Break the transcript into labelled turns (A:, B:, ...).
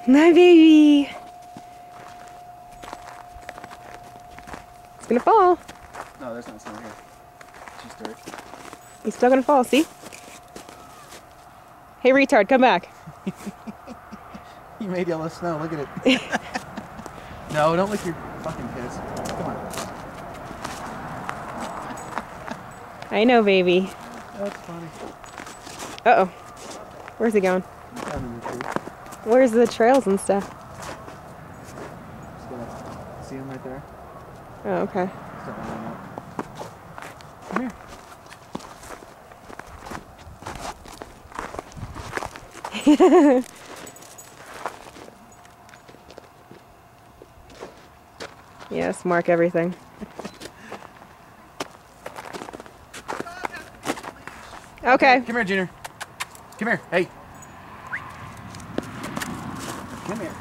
A: My baby. It's gonna fall.
B: No, there's not snow here. It's just dirt.
A: He's still gonna fall, see? Hey, retard, come back.
B: You made yellow snow, look at it. No, don't lick your fucking piss. Come on.
A: I know, baby.
B: That's funny.
A: Uh-oh. Where's he going?
B: Down in the tree.
A: Where's the trails and stuff?
B: Just gonna see him right there.
A: Oh, okay.
B: Start lining up. Come here.
A: Yes, mark everything. Okay.
B: Come here, Junior. Come here. Hey. Come here.